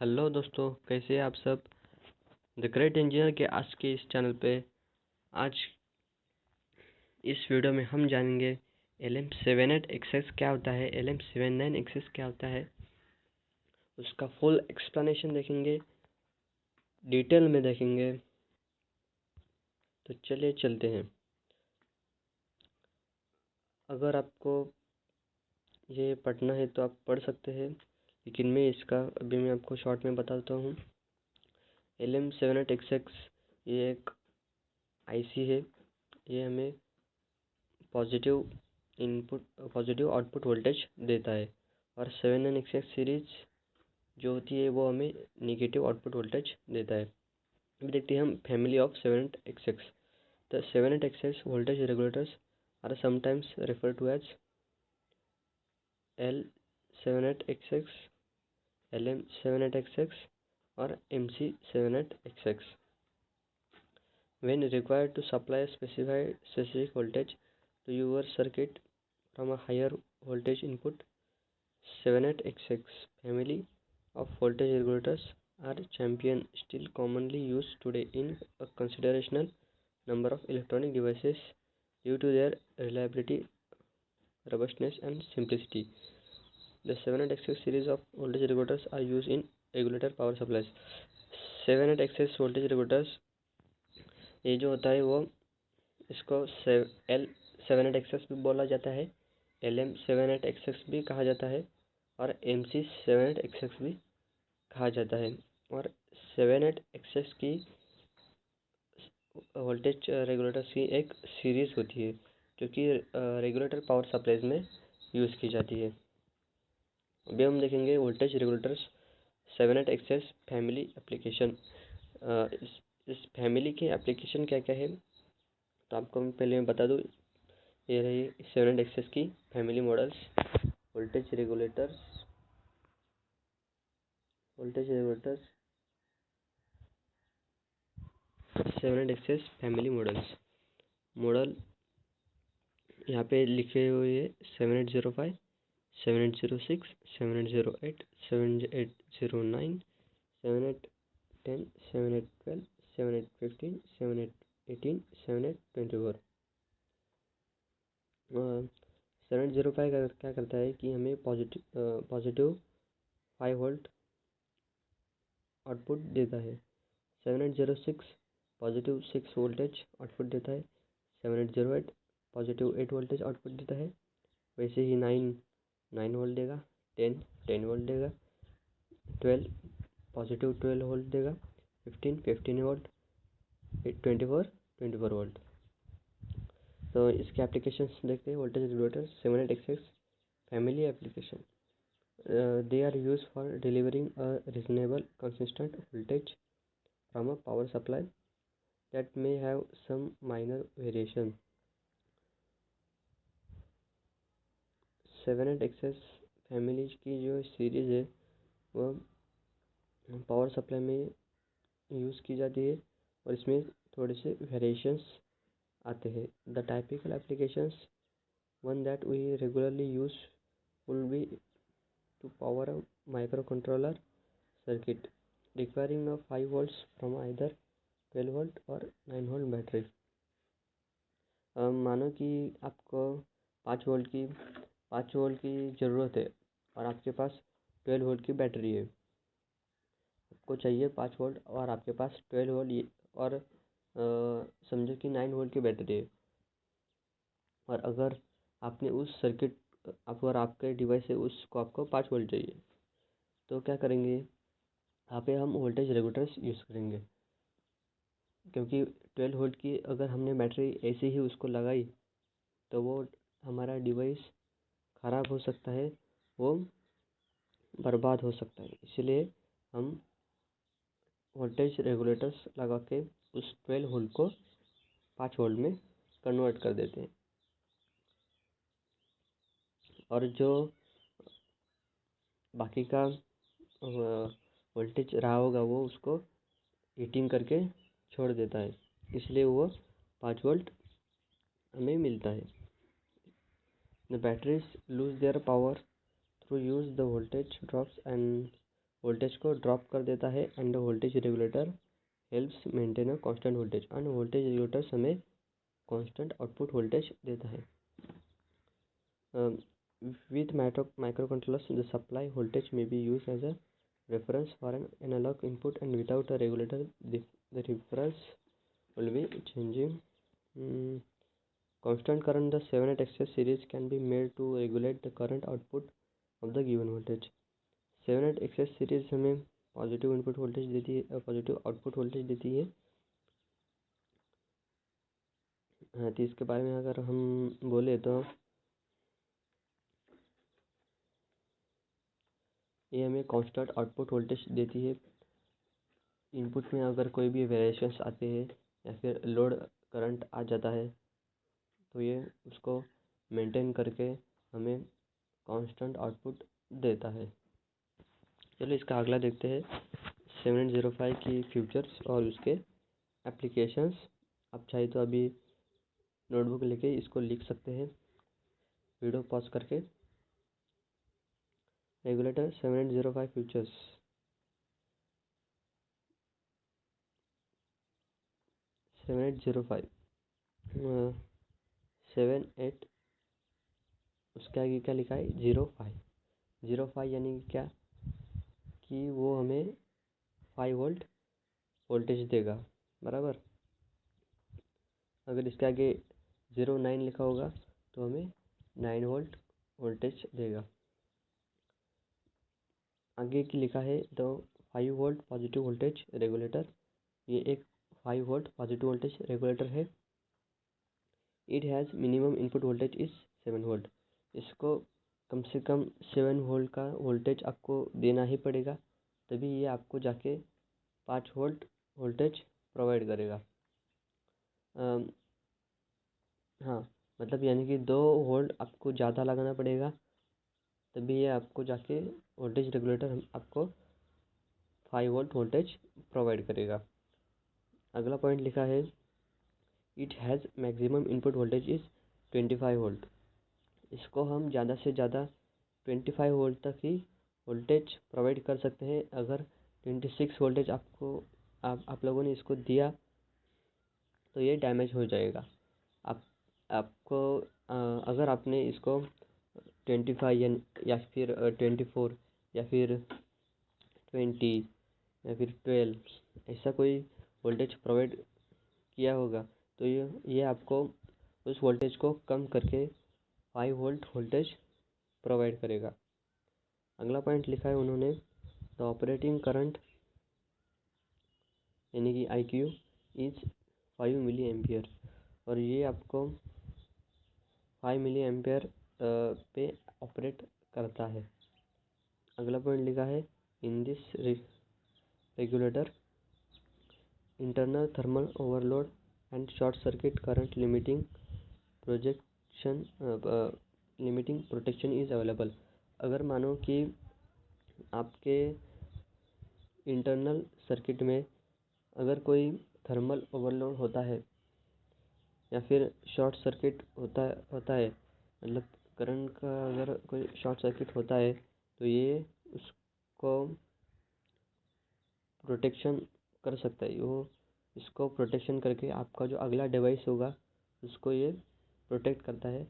Hello दोस्तों, कैसे हैं आप सब। द ग्रेट इंजीनियर के आज के इस चैनल पे आज इस वीडियो में हम जानेंगे LM78 एक्सेस क्या होता है, LM79 एक्सेस क्या होता है, उसका फुल एक्सप्लेनेशन देखेंगे, डिटेल में देखेंगे। तो चलिए चलते हैं। अगर आपको ये पढ़ना है तो आप पढ़ सकते हैं, लेकिन मैं आपको शॉर्ट में बताता हूँ। LM78 एक्सेस ये एक IC है। ये हमें पॉजिटिव पॉजिटिव आउटपुट वोल्टेज देता है, और 7N सीरीज जो होती है वो हमें निगेटिव आउटपुट वोल्टेज देता है। अभी देखते हैं हम family of 7N। The 7N voltage regulators are sometimes refer to as L78XX, LM78XX or MC78XX. When required to supply a specific voltage to your circuit from a higher voltage input, 7XX family of voltage regulators are champion still commonly used today in a considerable number of electronic devices due to their reliability, robustness and simplicity. The 7XX series of voltage regulators are used in regulator power supplies. 7XX voltage regulators ये जो होता है वो इसको L78XX भी बोला जाता है, LM78XX भी कहा जाता है और MC78XX भी कहा जाता है। और 7XS की वोल्टेज रेगुलेटर्स की एक सीरीज़ होती है जो कि रेगुलेटर पावर सप्लाईज में यूज़ की जाती है। अभी हम देखेंगे voltage regulators 7XS family application. इस फैमिली के एप्लीकेशन क्या क्या है तो आपको मैं पहले बता दूँ। ये रही 7XS की family models. Voltage regulators 7XS family model यहाँ पे लिखे हुए है 7805, 7806, 7808, 7809, 7810, 7812, 7815, 7818, 7824। 70805 क्या करता है कि हमें पॉजिटिव 5 वोल्ट आउटपुट देता है। 7806 पॉजिटिव 6 वोल्टेज आउटपुट देता है। 7808 पॉजिटिव 8 वोल्टेज आउटपुट देता है। वैसे ही 9 वोल्ट देगा, 10 वोल्ट देगा, 12 पॉजिटिव 12 वोल्ट देगा, 15 वोल्ट, 24 वोल्ट। तो इसके एप्लीकेशंस देखते हैं। Voltage regulator 7XS family application. They are used for delivering a reasonable consistent voltage from a power supply that may have some minor variation. 7XS family की जो series है वह power supply में use की जाती है और इसमें थोड़े से वेरिएशंस आते हैं। The typical applications one that we regularly use will be to power a microcontroller circuit requiring a 5 volts from either 12 volt or 9 volt battery. मानो कि आपको 5 वोल्ट की ज़रूरत है और आपके पास 12 वोल्ट की बैटरी है। आपको चाहिए 5 वोल्ट और आपके पास 12 वोल्ट और समझो कि 9 वोल्ट की बैटरी है। और अगर आपने उस सर्किट अगर आपके डिवाइस है उसको आपको 5 वोल्ट चाहिए तो क्या करेंगे, यहाँ पे हम वोल्टेज रेगुलेटर्स यूज़ करेंगे। क्योंकि 12 वोल्ट की अगर हमने बैटरी ऐसे ही उसको लगाई तो वो हमारा डिवाइस ख़राब हो सकता है, वो बर्बाद हो सकता है। इसलिए हम वोल्टेज रेगुलेटर्स लगा के उस 12 वोल्ट को 5 वोल्ट में कन्वर्ट कर देते हैं। और जो बाकी का वोल्टेज रहा होगा वो उसको हीटिंग करके छोड़ देता है, इसलिए वो 5 वोल्ट हमें मिलता है। The batteries lose their power through use the voltage drops and voltage को ड्रॉप कर देता है end voltage regulator helps maintain a constant voltage end voltage regulator हमें कांस्टेंट आउटपुट वोल्टेज देता है. With microcontrollers, the supply voltage may be used as a reference for an analog input, and without a regulator, the reference will be changing. Constant current, the 7-8 series can be made to regulate the current output of the given voltage. 7-8 series हमें positive input voltage देती है, positive output voltage देती है. हाँ, तो इसके बारे में अगर हम बोले तो ये हमें कांस्टेंट आउटपुट वोल्टेज देती है. इनपुट में अगर कोई भी वेरिएशंस आते हैं या फिर लोड करंट आ जाता है तो ये उसको मेंटेन करके हमें कांस्टेंट आउटपुट देता है. चलो इसका अगला देखते हैं 7805 की फीचर्स और उसके एप्लीकेशंस. आप चाहे तो अभी नोटबुक लेके इसको लिख सकते हैं वीडियो पॉज करके. Regulator 7805 features. 7805 78 उसके आगे क्या लिखा है 05 यानी क्या कि वो हमें 5 वोल्ट वोल्टेज देगा, बराबर. अगर इसके आगे 09 लिखा होगा तो हमें 9 वोल्ट वोल्टेज देगा. आगे की लिखा है तो 5 वोल्ट पॉजिटिव वोल्टेज रेगुलेटर. ये एक 5 वोल्ट पॉजिटिव वोल्टेज रेगुलेटर है. It has minimum input voltage is 7 volt. इसको कम से कम 7 वोल्ट का वोल्टेज आपको देना ही पड़ेगा, तभी ये आपको जाके 5 वोल्ट वोल्टेज प्रोवाइड करेगा. हाँ, मतलब यानी कि 2 वोल्ट आपको ज़्यादा लगाना पड़ेगा, तभी ये आपको जाके वोल्टेज रेगुलेटर आपको 5 वोल्ट वोल्टेज प्रोवाइड करेगा. अगला पॉइंट लिखा है it has maximum input voltage is 25 volt. इसको हम ज़्यादा से ज़्यादा 25 वोल्ट तक ही वोल्टेज प्रोवाइड कर सकते हैं. अगर 26 वोल्टेज आप लोगों ने इसको दिया तो ये डैमेज हो जाएगा. आपको अगर आपने इसको 25 या फिर 24 या फिर 20 या फिर 12 ऐसा कोई वोल्टेज प्रोवाइड किया होगा तो ये आपको उस वोल्टेज को कम करके 5 वोल्ट वोल्टेज प्रोवाइड करेगा. अगला पॉइंट लिखा है उन्होंने द ऑपरेटिंग करंट यानी कि IQ इज 5 मिली एम्पियर, और ये आपको 5 मिली एम्पियर पे ऑपरेट करता है. अगला पॉइंट लिखा है in this regulator internal thermal overload and short circuit current limiting protection is available. अगर मानो कि आपके इंटरनल सर्किट में अगर कोई थर्मल ओवरलोड होता है या फिर शॉर्ट सर्किट होता है, मतलब करंट का अगर कोई शॉर्ट सर्किट होता है तो ये उसको प्रोटेक्शन कर सकता है. वो इसको प्रोटेक्शन करके आपका जो अगला डिवाइस होगा उसको ये प्रोटेक्ट करता है.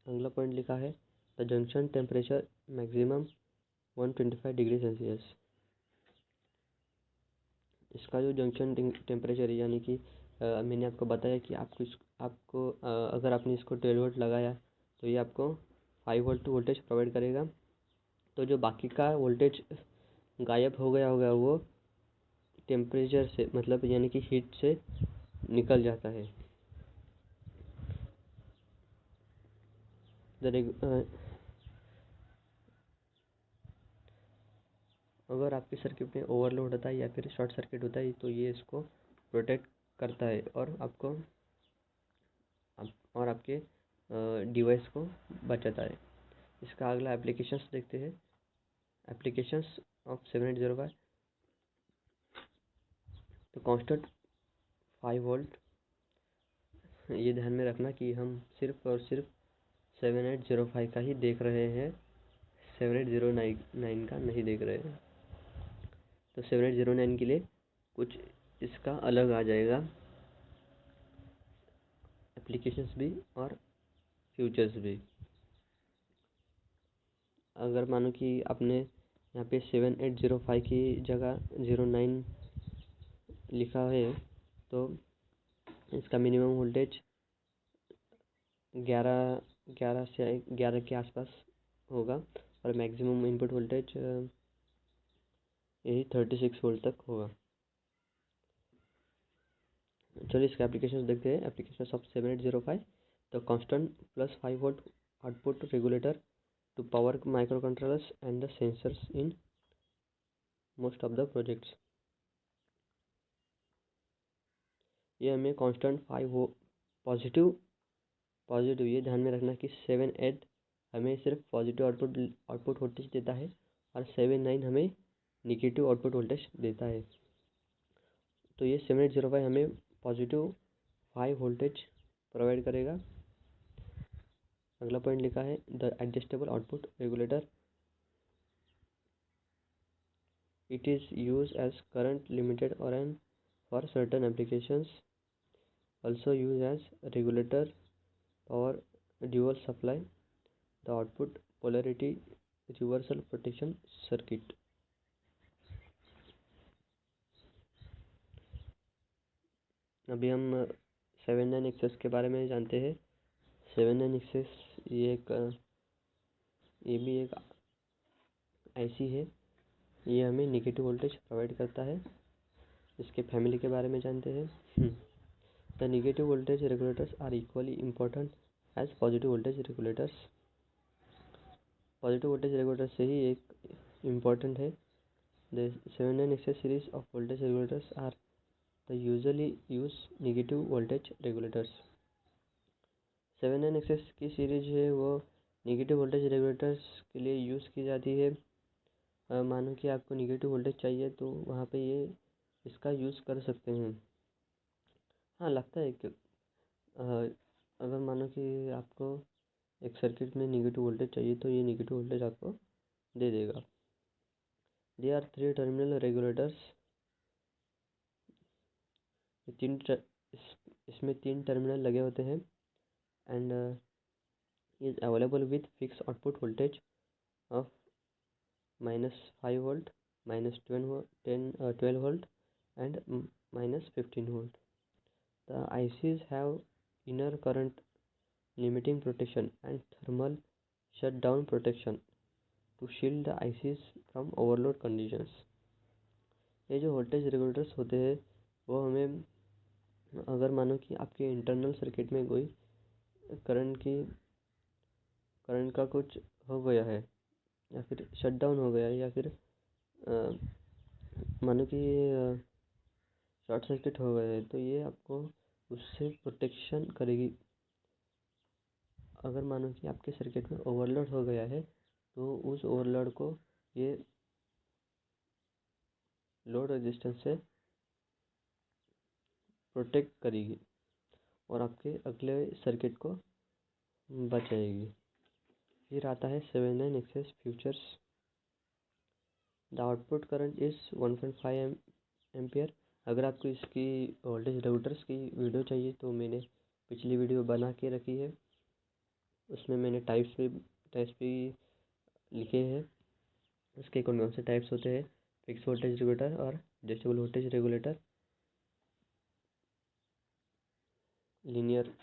अगला पॉइंट लिखा है the junction temperature maximum 125 degree Celsius. इसका जो जंक्शन टेम्परेचर है यानी कि मैंने आपको बताया कि आपको अगर आपने इसको 12 वोल्ट लगाया तो ये आपको 5 वोल्ट वोल्टेज प्रोवाइड करेगा. तो जो बाकी का वोल्टेज गायब हो गया होगा वो टेम्परेचर से मतलब यानी कि हीट से निकल जाता है. अगर आपके सर्किट में ओवरलोड होता है या फिर शॉर्ट सर्किट होता है तो ये इसको प्रोटेक्ट करता है और आपके डिवाइस को बचाता है. इसका अगला एप्लीकेशंस देखते हैं. एप्लीकेशंस ऑफ 7805 तो कांस्टेंट 5 वोल्ट. ये ध्यान में रखना कि हम सिर्फ और सिर्फ 7805 का ही देख रहे हैं. 7809 का नहीं देख रहे हैं। तो 7809 के लिए कुछ इसका अलग आ जाएगा, एप्लीकेशंस भी और फ्यूचर्स भी। अगर मानो कि आपने यहाँ पे 7805 की जगह 09 लिखा है तो इसका मिनिमम वोल्टेज 11 के आसपास होगा और मैक्सिमम इनपुट वोल्टेज यही 36 वोल्ट तक होगा। चलिए इसका एप्लीकेशन देखते हैं। Application of 7805, the constant plus 5 volt output regulator to power microcontrollers and the sensors in most of the projects. ये हमें कांस्टेंट 5 वो पॉजिटिव ये ध्यान में रखना कि 78 हमें सिर्फ पॉजिटिव आउटपुट वोल्टेज देता है और 79 हमें निगेटिव आउटपुट वोल्टेज देता है। तो ये 7805 हमें पॉजिटिव 5 वोल्टेज प्रोवाइड करेगा। अगला पॉइंट लिखा है the adjustable output regulator, it is use as current limited और and for certain applications, also used as regulator power dual supply, the output polarity reversal protection circuit। अभी हम 79 access के बारे में जानते हैं। 79 एक्सेस ये भी एक आईसी है। ये हमें नेगेटिव वोल्टेज प्रोवाइड करता है। इसके फैमिली के बारे में जानते हैं। The negative voltage regulators are equally important as positive voltage regulators. Positive voltage regulator से ही एक इम्पॉर्टेंट है। The 79 X X series of voltage regulators are the usually use negative voltage regulators. 79 X X की सीरीज है वो नेगेटिव वोल्टेज रेगुलेटर्स के लिए use की जाती है। मानो कि आपको नेगेटिव वोल्टेज चाहिए तो वहाँ पे ये इसका यूज़ कर सकते हैं। हाँ, लगता है कि अगर मानो कि आपको एक सर्किट में नेगेटिव वोल्टेज चाहिए तो ये नेगेटिव वोल्टेज आपको दे देगा। They are 3 terminal regulators. इसमें 3 टर्मिनल लगे होते हैं and is available with fix output voltage of -5 volt, -12 volt and -15 volt. The ICs have inner current limiting protection and thermal shutdown protection to shield the ICs from overload conditions. ये जो voltage regulators होते हैं वो हमें, अगर मानो कि आपके इंटरनल सर्किट में कोई करंट का कुछ हो गया है या फिर शटडाउन हो गया है या फिर मानो कि शॉर्ट सर्किट हो गया है तो ये आपको उससे प्रोटेक्शन करेगी। अगर मानो कि आपके सर्किट में ओवरलोड हो गया है तो उस ओवरलोड को ये लोड रेजिस्टेंस से प्रोटेक्ट करेगी और आपके अगले सर्किट को बचाएगी। फिर आता है 79 X X features. The output current is 1.5 ampere. अगर आपको इसकी वोल्टेज रेगुलेटर्स की वीडियो चाहिए तो मैंने पिछली वीडियो बना के रखी है। उसमें मैंने टाइप्स भी लिखे हैं। उसके कौन से टाइप्स होते हैं, फिक्स वोल्टेज रेगुलेटर और adjustable voltage regulator, linear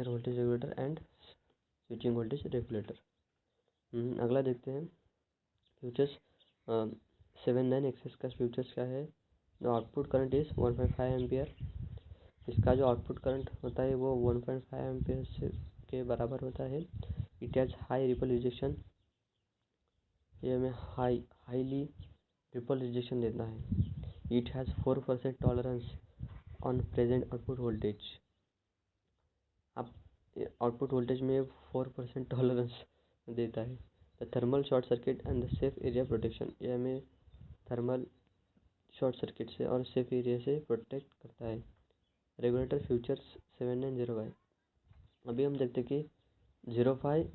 voltage regulator and switching voltage regulator. अगला देखते हैं फ्यूचर्स। 79 एक्सेस का फ्यूचर्स क्या है। The output current is 1.5 ampere. इसका जो आउटपुट करंट होता है वो 1.5 एम्पियर के बराबर होता है। It has high ripple rejection. ये हमें हाईली रिपल रिजेक्शन देता है। It has 4% tolerance on present output voltage. आप आउटपुट वोल्टेज में 4% टॉलरेंस देता है। The thermal short circuit and the safe area protection. ये हमें थर्मल शॉर्ट सर्किट से और सेफ एरिया से प्रोटेक्ट करता है। Regulator futures 7905। अभी हम देखते हैं कि 05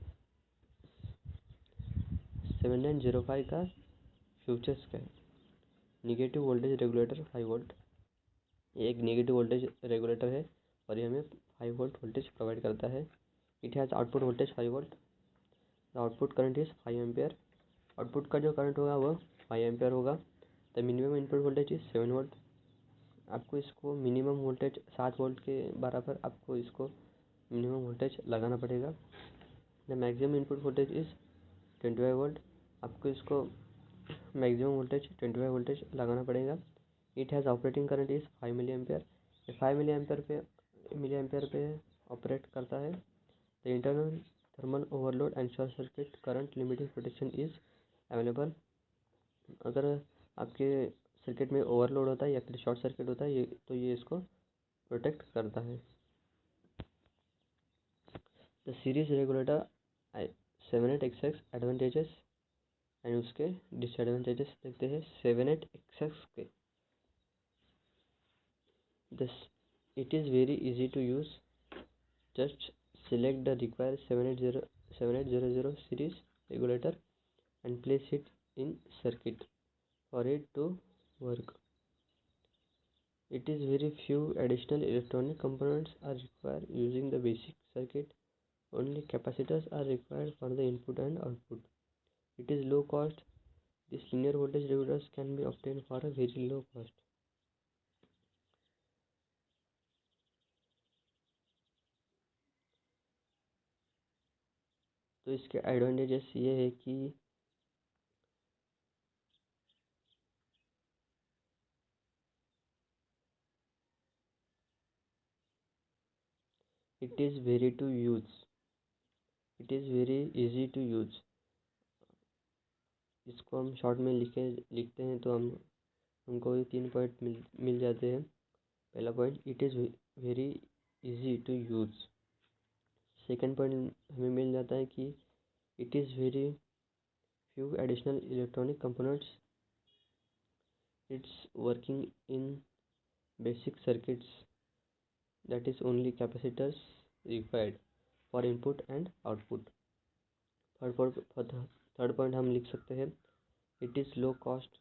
7905 का फ्यूचर्स का है। निगेटिव वोल्टेज रेगुलेटर 5 वोल्ट, ये एक नेगेटिव वोल्टेज रेगुलेटर है और ये हमें 5 वोल्ट वोल्टेज प्रोवाइड करता है। It has output voltage 5 volt, the output current is 5 ampere. Output का जो करंट होगा वो 5 एम्पियर होगा। The minimum input voltage is 7 volt. आपको इसको मिनिमम वोल्टेज 7 वोल्ट के बराबर आपको इसको मिनिमम वोल्टेज लगाना पड़ेगा। The maximum input voltage is 25 volt. आपको इसको मैक्सिमम वोल्टेज 25 वोल्टेज लगाना पड़ेगा। It has operating current is 5 milliampere. ये 5 मिली एम्पियर पे ऑपरेट करता है। The internal thermal overload and short circuit current limiting protection is available. अगर आपके सर्किट में ओवरलोड होता है या फिर शॉर्ट सर्किट होता है ये इसको प्रोटेक्ट करता है। The series regulator 78XX advantages and उसके डिसएडवांटेजेस देखते हैं 78XX के। This it is very easy to use. Just select the required 7800 series regulator and place it in circuit for it to work. It is very few additional electronic components are required using the basic circuit. Only capacitors are required for the input and output. It is low cost. These linear voltage regulators can be obtained for a very low cost. तो इसके advantages ये है कि it is very to use. It is very easy to use. इसको हम short में लिखते हैं तो हमको ये 3 पॉइंट मिल जाते हैं। पहला point, it is very easy to use. Second point हमें मिल जाता है कि it is very few additional electronic components. It's working in basic circuits, that is only capacitors required for input and output. Third point हम लिख सकते हैं it is low cost.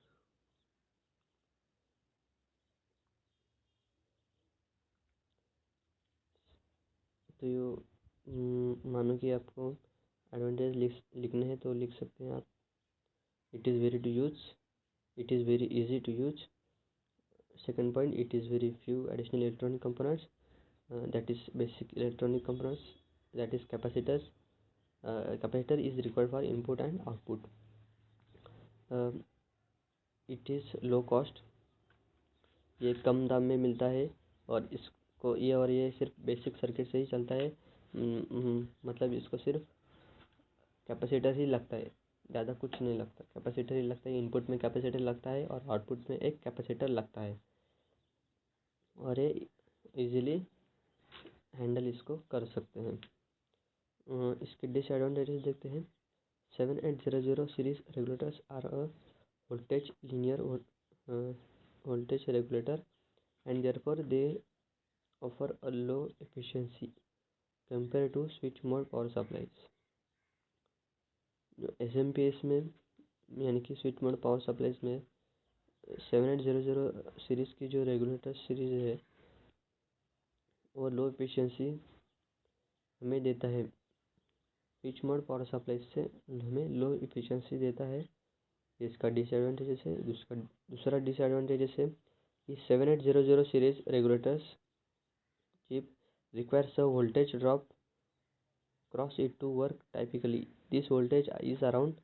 तो मानो कि आपको एडवांटेज लिखने हैं तो लिख सकते हैं आप it is very to use, it is very easy to use. Second point, it is very few additional electronic components, that is basic electronic components, that is capacitors. Capacitor is required for input and output. It is low cost. ये कम दाम में मिलता है और इसको ये सिर्फ basic circuit से ही चलता है। मतलब इसको सिर्फ कैपेसिटर ही लगता है, ज़्यादा कुछ नहीं लगता, कैपेसिटर ही लगता है। इनपुट में कैपेसिटर लगता है और आउटपुट में एक कैपेसिटर लगता है और ये इजीली हैंडल इसको कर सकते हैं। इसके डिसएडवांटेजेस देखते हैं। 7800 series regulators are a voltage linear voltage regulator and therefore they offer a low efficiency compared to switch mode power supplies. जो SMPS में यानी कि स्विच मोड पावर सप्लाईज में 7800 सीरीज़ की जो रेगुलेटर सीरीज़ है वो लो एफिशिएंसी हमें देता है। स्विच मोड पावर सप्लाई से हमें लो एफिशिएंसी देता है, इसका डिसएडवांटेजेस है। दूसरा डिसएडवांटेजेस है कि 7800 series regulators chip requires a voltage drop cross it to work typically. This voltage is around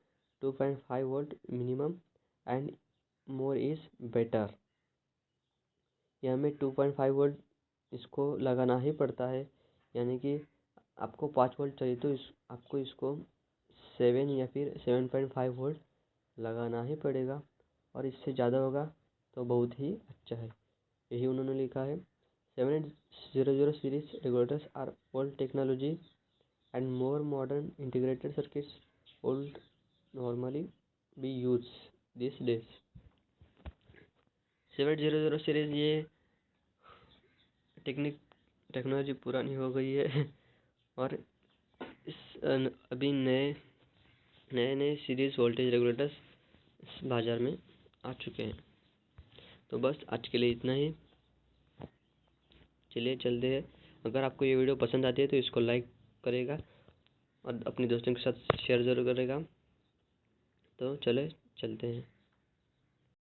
2.5 volt minimum and more is better. यहाँ में 2.5 वोल्ट इसको लगाना ही पड़ता है, यानी कि आपको 5 वोल्ट चाहिए तो आपको इसको 7 या फिर 7.5 वोल्ट लगाना ही पड़ेगा और इससे ज़्यादा होगा तो बहुत ही अच्छा है, यही उन्होंने लिखा है। 7800 series regulators are old technology and more modern integrated circuits old normally be use this days. 7800 series ये टेक्नोलॉजी पुरानी हो गई है और इस अभी नए नए नए सीरीज़ वोल्टेज रेगुलेटर्स बाज़ार में आ चुके हैं। तो बस आज के लिए इतना ही। चलिए चलते हैं। अगर आपको ये वीडियो पसंद आती है तो इसको लाइक करेगा और अपने दोस्तों के साथ शेयर ज़रूर करेगा। तो चले चलते हैं।